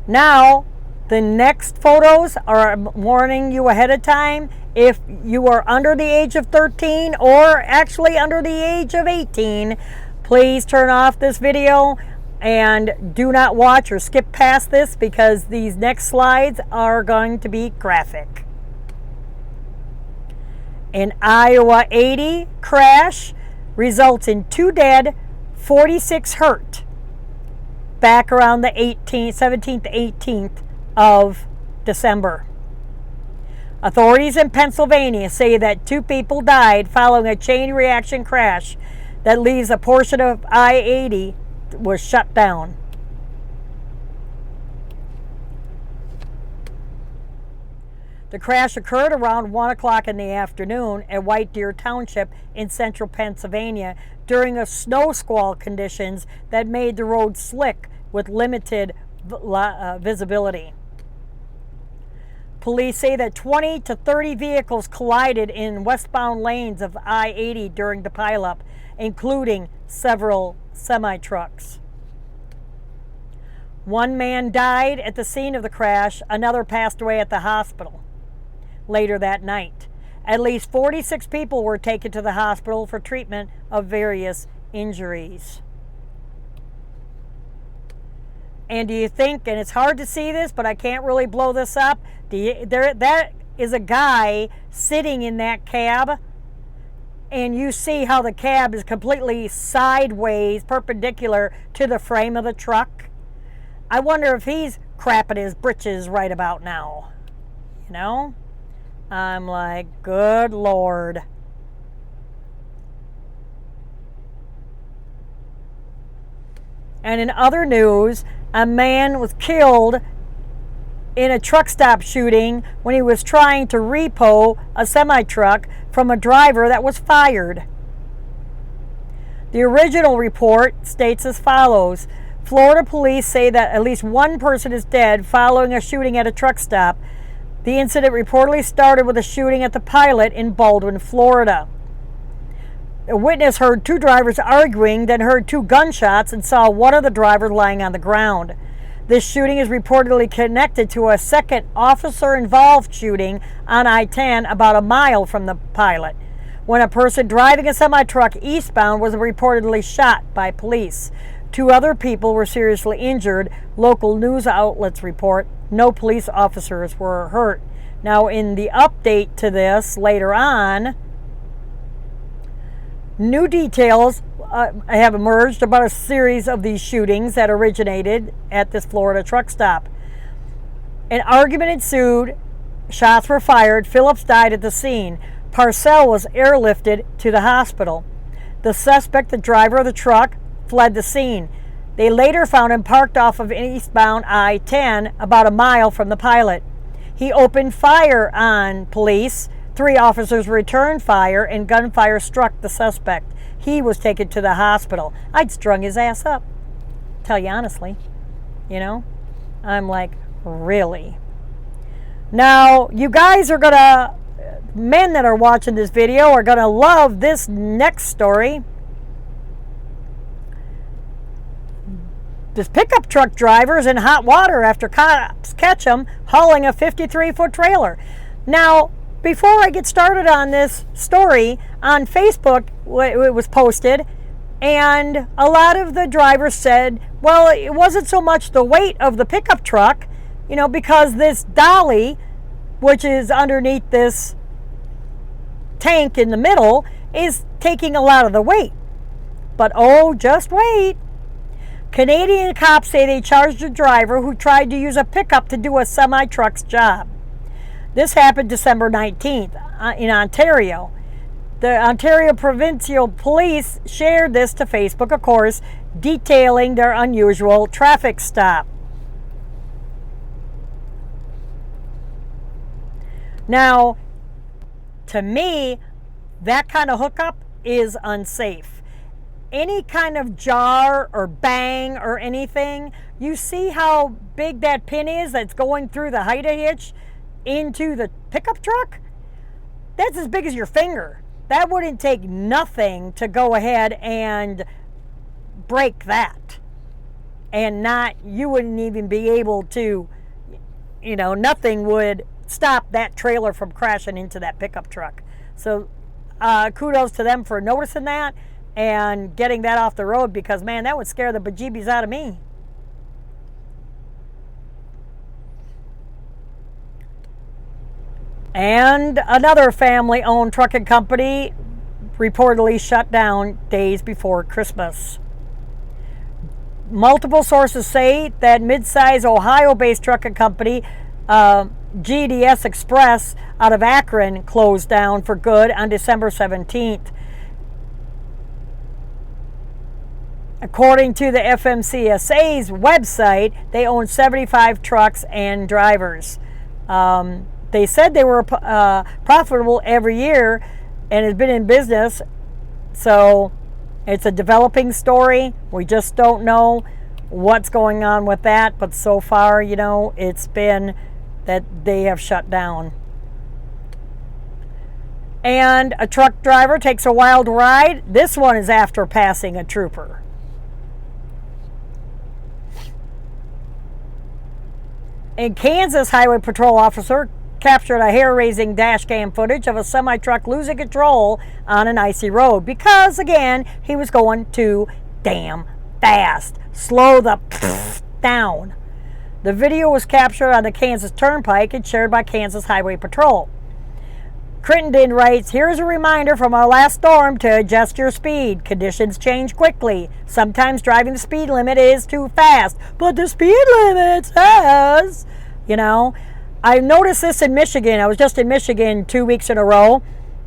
Now, the next photos are warning you ahead of time. If you are under the age of 13 or actually under the age of 18, please turn off this video and do not watch or skip past this because these next slides are going to be graphic. An Iowa 80 crash results in 2 dead, 46 hurt, back around the 17th, 18th of December. Authorities in Pennsylvania say that 2 people died following a chain reaction crash that leaves a portion of I-80 was shut down. The crash occurred around 1 o'clock in the afternoon at White Deer Township in central Pennsylvania during a snow squall conditions that made the road slick with limited visibility. Police say that 20 to 30 vehicles collided in westbound lanes of I-80 during the pileup, including several semi-trucks. 1 man died at the scene of the crash. Another passed away at the hospital later that night. At least 46 people were taken to the hospital for treatment of various injuries. And do you think, and it's hard to see this, but I can't really blow this up, that is a guy sitting in that cab, and you see how the cab is completely sideways, perpendicular to the frame of the truck? I wonder if he's crapping his britches right about now. You know? I'm like, good Lord. And in other news, a man was killed in a truck stop shooting when he was trying to repo a semi-truck from a driver that was fired. The original report states as follows: Florida police say that at least one person is dead following a shooting at a truck stop. The incident reportedly started with a shooting at the Pilot in Baldwin, Florida. A witness heard two drivers arguing, then heard two gunshots and saw one of the drivers lying on the ground. This shooting is reportedly connected to a second officer-involved shooting on I-10 about a mile from the Pilot, when a person driving a semi-truck eastbound was reportedly shot by police. Two other people were seriously injured. Local news outlets report no police officers were hurt. Now, in the update to this later on, new details have emerged about a series of these shootings that originated at this Florida truck stop. An argument ensued. Shots were fired. Phillips died at the scene. Parcell was airlifted to the hospital. The suspect, the driver of the truck, fled the scene. They later found him parked off of eastbound I-10 about a mile from the Pilot. He opened fire on police. 3 officers returned fire and gunfire struck the suspect. He was taken to the hospital. I'd strung his ass up. Tell you honestly. You know? I'm like, really? Now, you guys are going to, men that are watching this video are going to love this next story. This pickup truck driver is in hot water after cops catch him hauling a 53-foot trailer. Now, before I get started on this story, on Facebook it was posted, and a lot of the drivers said, well, it wasn't so much the weight of the pickup truck, you know, because this dolly, which is underneath this tank in the middle, is taking a lot of the weight. But oh, just wait. Canadian cops say they charged a driver who tried to use a pickup to do a semi-truck's job. This happened December 19th in Ontario. The Ontario Provincial Police shared this to Facebook, of course, detailing their unusual traffic stop. Now, to me, that kind of hookup is unsafe. Any kind of jar or bang or anything, you see how big that pin is that's going through the Haida hitch into the pickup truck? That's as big as your finger. That wouldn't take nothing to go ahead and break that. And you wouldn't even be able to, you know, nothing would stop that trailer from crashing into that pickup truck. So kudos to them for noticing that and getting that off the road, because man, that would scare the bejeebies out of me. And another family-owned trucking company reportedly shut down days before Christmas. Multiple sources say that mid-size Ohio-based trucking company GDS Express out of Akron closed down for good on December 17th. According to the FMCSA's website, they own 75 trucks and drivers. They said they were profitable every year and has been in business. So it's a developing story. We just don't know what's going on with that. But so far, you know, it's been that they have shut down. And a truck driver takes a wild ride. This one is after passing a trooper. In Kansas, highway patrol officer captured a hair-raising dash cam footage of a semi-truck losing control on an icy road because, again, he was going too damn fast. Slow the down. The video was captured on the Kansas Turnpike and shared by Kansas Highway Patrol. Crittenden writes, "Here's a reminder from our last storm to adjust your speed. Conditions change quickly. Sometimes driving the speed limit is too fast, but the speed limit says," you know. I noticed this in Michigan. I was just in Michigan 2 weeks in a row,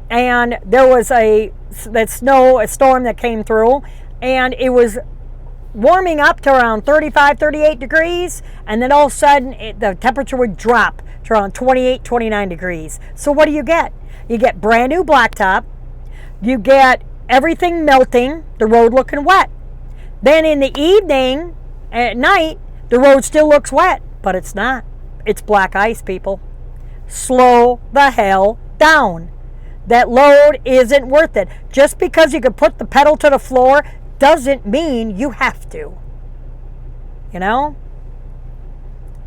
and there was a storm that came through, and it was warming up to around 35, 38 degrees, and then all of a sudden the temperature would drop to around 28, 29 degrees. So what do you get? You get brand new blacktop. You get everything melting, the road looking wet. Then in the evening, At night, the road still looks wet, but it's not. It's black ice, people. Slow the hell down. That load isn't worth it. Just because you can put the pedal to the floor doesn't mean you have to. You know?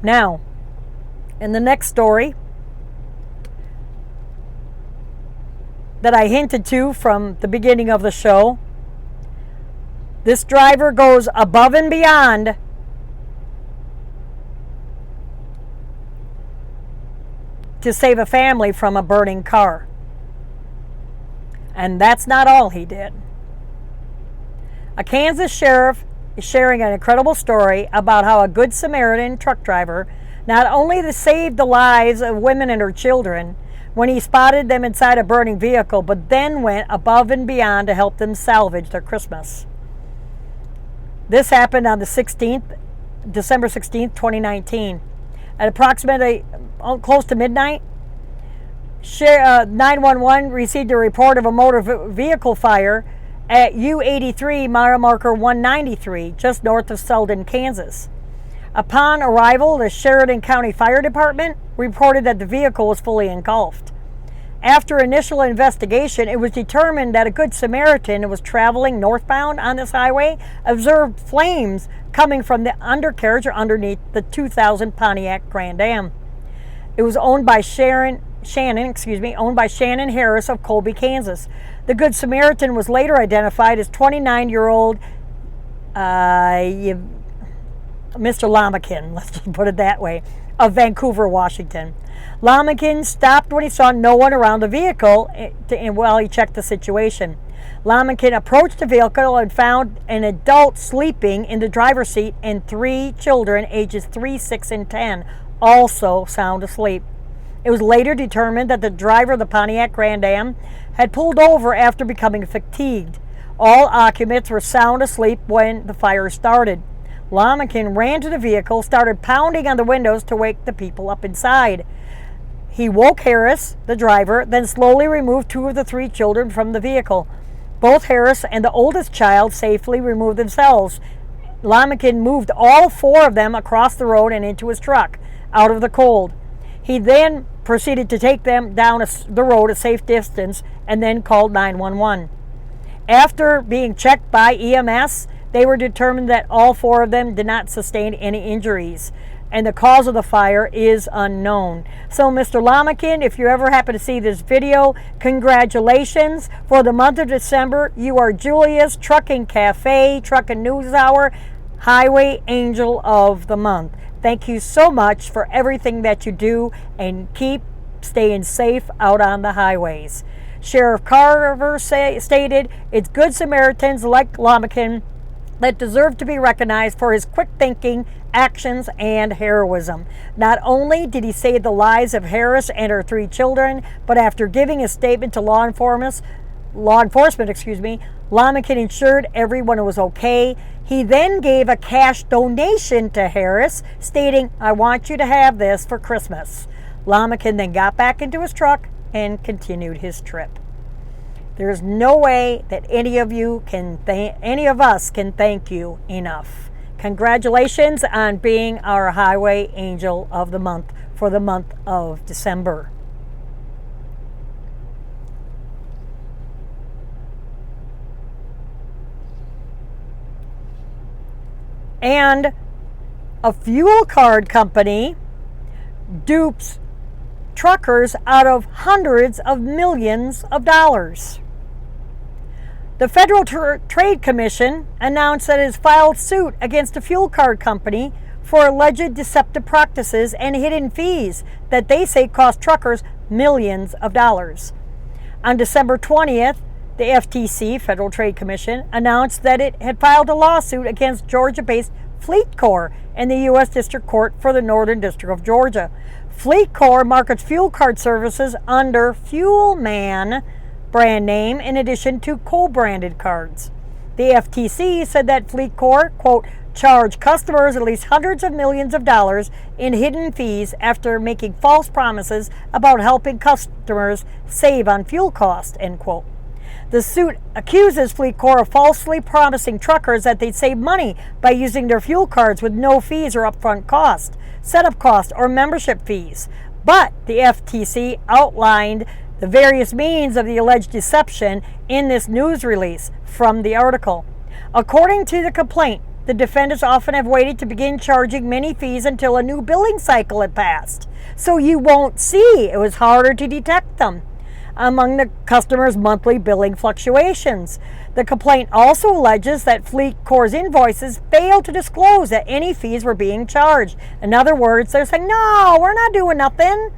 Now, in the next story that I hinted to from the beginning of the show, this driver goes above and beyond to save a family from a burning car. And that's not all he did. A Kansas sheriff is sharing an incredible story about how a Good Samaritan truck driver not only saved the lives of women and her children when he spotted them inside a burning vehicle, but then went above and beyond to help them salvage their Christmas. This happened on the 16th, December 16th, 2019. At approximately close to midnight, 911 received a report of a motor vehicle fire at U-83 mile marker 193, just north of Celadon, Kansas. Upon arrival, the Sheridan County Fire Department reported that the vehicle was fully engulfed. After initial investigation, it was determined that a Good Samaritan who was traveling northbound on this highway observed flames coming from the undercarriage or underneath the 2000 Pontiac Grand Am. It was owned by Shannon Harris of Colby, Kansas. The Good Samaritan was later identified as 29-year-old Mr. Lamakin, let's just put it that way, of Vancouver, Washington. Lamakin stopped when he saw no one around the vehicle while he checked the situation. Lamakin approached the vehicle and found an adult sleeping in the driver's seat and 3 children ages 3, 6, and 10 also sound asleep. It was later determined that the driver of the Pontiac Grand Am had pulled over after becoming fatigued. All occupants were sound asleep when the fire started. Lamakin ran to the vehicle, started pounding on the windows to wake the people up inside. He woke Harris, the driver, then slowly removed 2 of the 3 children from the vehicle. Both Harris and the oldest child safely removed themselves. Lamakin moved all 4 of them across the road and into his truck, out of the cold. He then proceeded to take them down the road a safe distance and then called 911. After being checked by EMS, they were determined that all 4 of them did not sustain any injuries, and the cause of the fire is unknown. So, Mr. Lamakin, if you ever happen to see this video, congratulations. For the month of December, you are Julia's Trucking Cafe, Trucking News Hour, Highway Angel of the Month. Thank you so much for everything that you do, and keep staying safe out on the highways. Sheriff Carver stated, "It's Good Samaritans like Lamakin that deserve to be recognized for his quick thinking, actions, and heroism. Not only did he save the lives of Harris and her 3 children, but after giving a statement to law enforcement, Lamakin ensured everyone was okay. He then gave a cash donation to Harris, stating, 'I want you to have this for Christmas.' Lamakin then got back into his truck and continued his trip." There's no way that any of us can thank you enough. Congratulations on being our Highway Angel of the Month for the month of December. And a fuel card company dupes truckers out of hundreds of millions of dollars. The Federal Trade Commission announced that it has filed suit against a fuel card company for alleged deceptive practices and hidden fees that they say cost truckers millions of dollars. On December 20th, the FTC, Federal Trade Commission, announced that it had filed a lawsuit against Georgia-based FleetCor in the U.S. District Court for the Northern District of Georgia. FleetCor markets fuel card services under Fuelman brand name in addition to co-branded cards. The FTC said that FleetCor, quote, charged customers at least hundreds of millions of dollars in hidden fees after making false promises about helping customers save on fuel costs, end quote. The suit accuses Fleet Corps of falsely promising truckers that they'd save money by using their fuel cards with no fees or upfront cost, setup cost, or membership fees. But the FTC outlined the various means of the alleged deception in this news release from the article. According to the complaint, the defendants often have waited to begin charging many fees until a new billing cycle had passed, so you won't see. It was harder to detect them among the customers' monthly billing fluctuations. The complaint also alleges that Fleet Corps' invoices failed to disclose that any fees were being charged. In other words, they're saying, no, we're not doing nothing,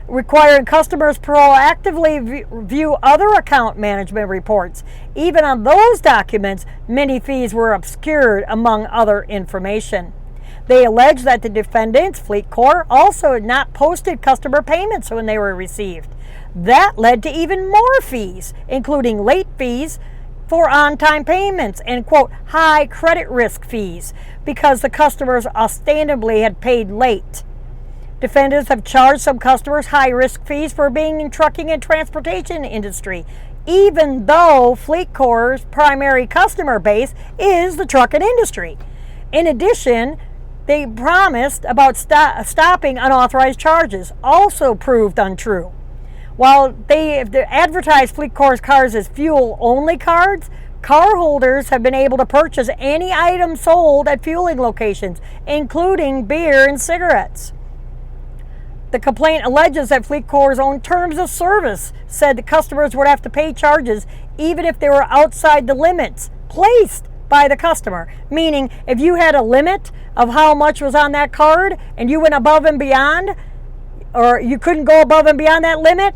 requiring customers proactively view other account management reports. Even on those documents, many fees were obscured among other information. They allege that the defendants, Fleet Corps, also had not posted customer payments when they were received. That led to even more fees, including late fees for on-time payments and, quote, high credit risk fees, because the customers ostensibly had paid late. Defendants have charged some customers high-risk fees for being in trucking and transportation industry, even though Fleet Corps' primary customer base is the trucking industry. In addition, they promised about stopping unauthorized charges, also proved untrue. While they advertised Fleet Corps cars as fuel-only cards, car holders have been able to purchase any item sold at fueling locations, including beer and cigarettes. The complaint alleges that Fleet Corps' own terms of service said that customers would have to pay charges even if they were outside the limits placed by the customer. Meaning, if you had a limit of how much was on that card and you went above and beyond, or you couldn't go above and beyond that limit,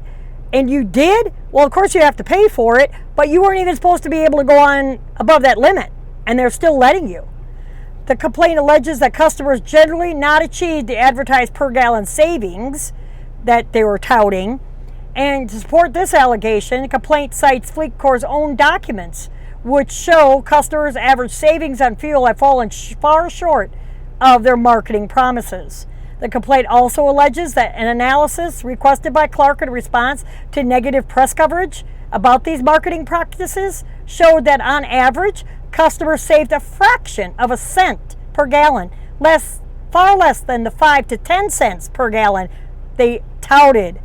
and you did, well, of course you have to pay for it, but you weren't even supposed to be able to go on above that limit, and they're still letting you. The complaint alleges that customers generally not achieved the advertised per gallon savings that they were touting. And to support this allegation, the complaint cites Fleet Corps' own documents, which show customers' average savings on fuel have fallen far short of their marketing promises. The complaint also alleges that an analysis requested by Clark in response to negative press coverage about these marketing practices showed that on average, customers saved a fraction of a cent per gallon, far less than the 5 to 10 cents per gallon they touted.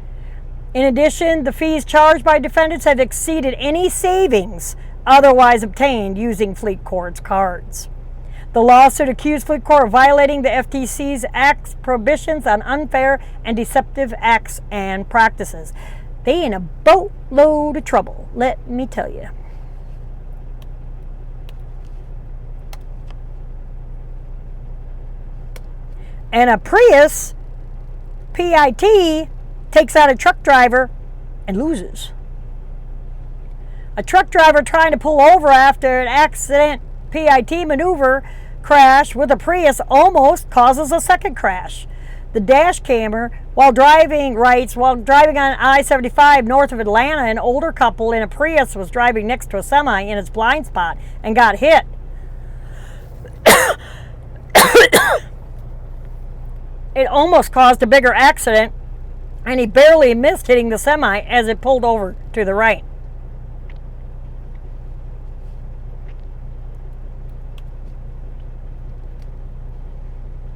In addition, the fees charged by defendants have exceeded any savings otherwise obtained using Fleet Corps cards. The lawsuit accused Fleet Corps of violating the FTC's act's prohibitions on unfair and deceptive acts and practices. They in a boatload of trouble, let me tell you. And a Prius PIT takes out a truck driver and loses. A truck driver trying to pull over after an accident PIT maneuver crash with a Prius almost causes a second crash. The dash camera, while driving on I-75 north of Atlanta, an older couple in a Prius was driving next to a semi in its blind spot and got hit. It almost caused a bigger accident, and he barely missed hitting the semi as it pulled over to the right.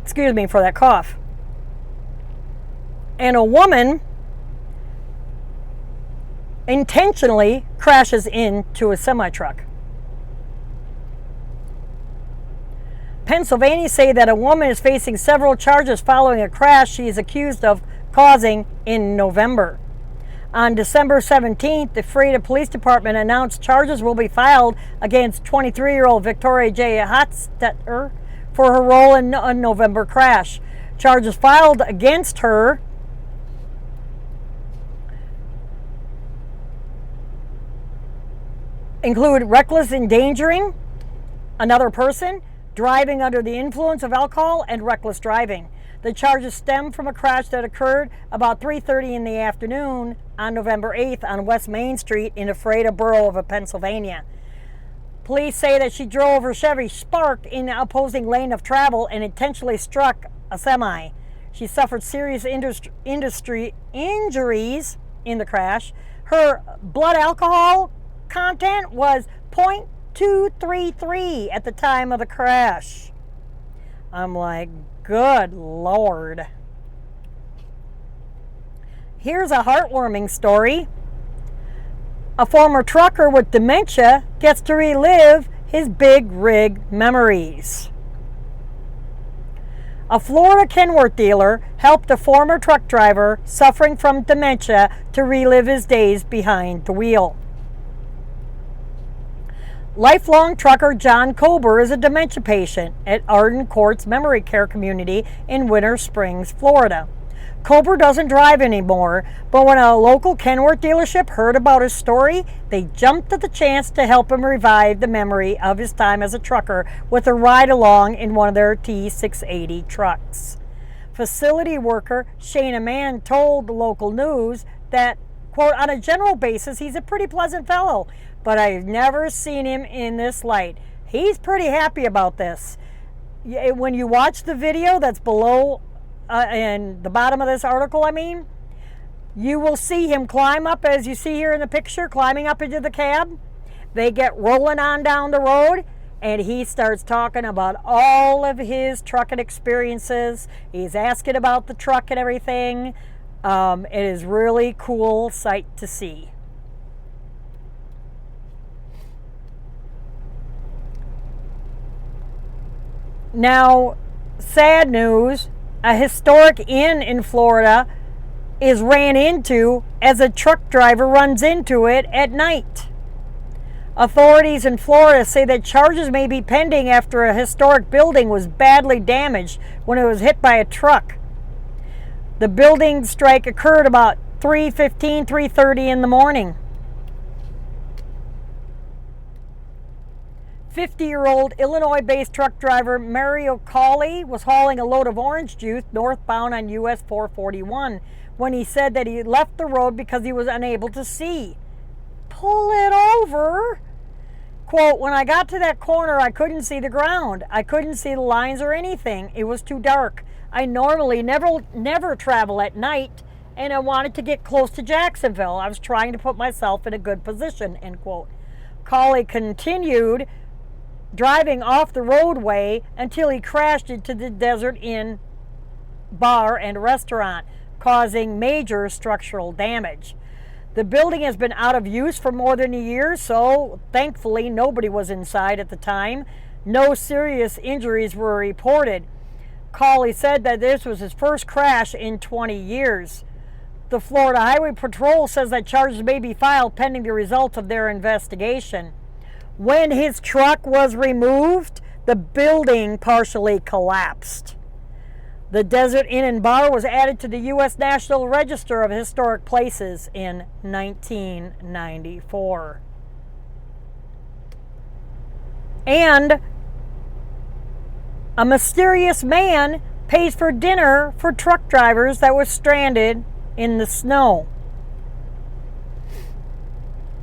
Excuse me for that cough. And a woman intentionally crashes into a semi-truck. Pennsylvania say that a woman is facing several charges following a crash she is accused of causing in November. On December 17th, the Freda Police Department announced charges will be filed against 23-year-old Victoria J. Hotstetter for her role in a November crash. Charges filed against her include reckless endangering another person, driving under the influence of alcohol, and reckless driving. The charges stem from a crash that occurred about 3:30 in the afternoon on November 8th on West Main Street in the Freda borough of Pennsylvania. Police say that she drove her Chevy Spark in the opposing lane of travel and intentionally struck a semi. She suffered serious industry injuries in the crash. Her blood alcohol content was 0.233 at the time of the crash. I'm like, good Lord. Here's a heartwarming story. A former trucker with dementia gets to relive his big rig memories. A Florida Kenworth dealer helped a former truck driver suffering from dementia to relive his days behind the wheel. Lifelong trucker John Kober is a dementia patient at Arden Court's Memory Care Community in Winter Springs, Florida. Kober doesn't drive anymore, but when a local Kenworth dealership heard about his story, they jumped at the chance to help him revive the memory of his time as a trucker with a ride-along in one of their T680 trucks. Facility worker Shana Mann told the local news that, quote, on a general basis, he's a pretty pleasant fellow, but I've never seen him in this light. He's pretty happy about this. When you watch the video that's below in the bottom of this article, you will see him climb up, as you see here in the picture, climbing up into the cab. They get rolling on down the road, and he starts talking about all of his trucking experiences. He's asking about the truck and everything. It is really cool sight to see. Now, sad news. A historic inn in Florida is ran into as a truck driver runs into it at night. Authorities in Florida say that charges may be pending after a historic building was badly damaged when it was hit by a truck. The building strike occurred about 3:30 in the morning. 50-year-old Illinois-based truck driver Mario Cawley was hauling a load of orange juice northbound on US 441 when he said that he left the road because he was unable to see. Pull it over. Quote, when I got to that corner, I couldn't see the ground. I couldn't see the lines or anything. It was too dark. I normally never travel at night, and I wanted to get close to Jacksonville. I was trying to put myself in a good position, end quote. Cawley continued driving off the roadway until he crashed into the Desert Inn bar and restaurant, causing major structural damage. The building has been out of use for more than a year, so thankfully nobody was inside at the time. No serious injuries were reported. Cawley said that this was his first crash in 20 years. The Florida Highway Patrol says that charges may be filed pending the results of their investigation. When his truck was removed, the building partially collapsed. The Desert Inn and Bar was added to the U.S. National Register of Historic Places in 1994. And a mysterious man pays for dinner for truck drivers that were stranded in the snow.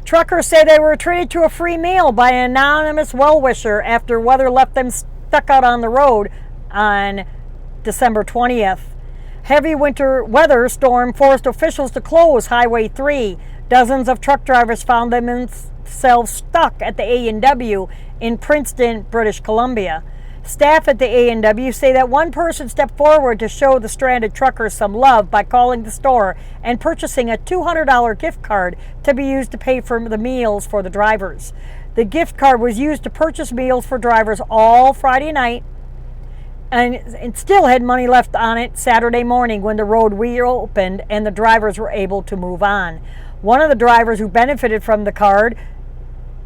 Truckers say they were treated to a free meal by an anonymous well-wisher after weather left them stuck out on the road on December 20th. Heavy winter weather storm forced officials to close Highway 3. Dozens of truck drivers found themselves stuck at the A&W in Princeton, British Columbia. Staff at the A&W say that one person stepped forward to show the stranded truckers some love by calling the store and purchasing a $200 gift card to be used to pay for the meals for the drivers. The gift card was used to purchase meals for drivers all Friday night and still had money left on it Saturday morning when the road reopened and the drivers were able to move on. One of the drivers who benefited from the card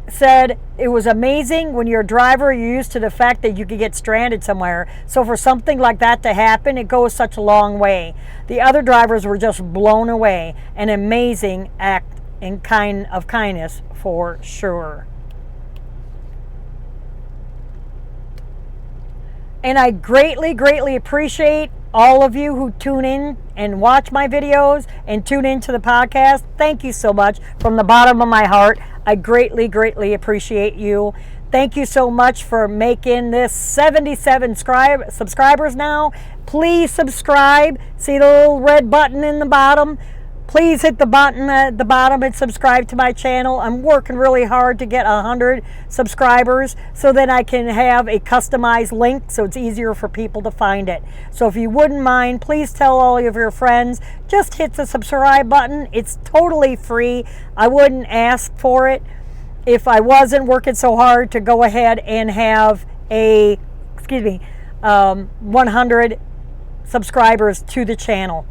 said it was amazing when you're a driver, you're used to the fact that you could get stranded somewhere. So for something like that to happen, it goes such a long way. The other drivers were just blown away. An amazing act of kindness for sure. And I greatly, greatly appreciate all of you who tune in and watch my videos and tune into the podcast. Thank you so much from the bottom of my heart. I greatly, greatly appreciate you. Thank you so much for making this 77 subscribers now. Please subscribe. See the little red button in the bottom? Please hit the button at the bottom and subscribe to my channel. I'm working really hard to get 100 subscribers so then I can have a customized link so it's easier for people to find it. So if you wouldn't mind, please tell all of your friends. Just hit the subscribe button. It's totally free. I wouldn't ask for it if I wasn't working so hard to go ahead and have 100 subscribers to the channel.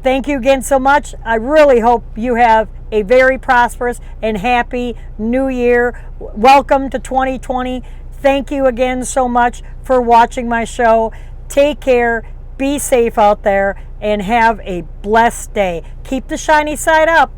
Thank you again so much. I really hope you have a very prosperous and happy new year. Welcome to 2020. Thank you again so much for watching my show. Take care, be safe out there, and have a blessed day. Keep the shiny side up.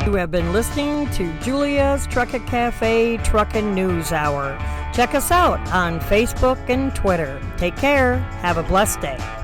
You have been listening to Julia's Truckin' Cafe Truckin' News Hour. Check us out on Facebook and Twitter. Take care. Have a blessed day.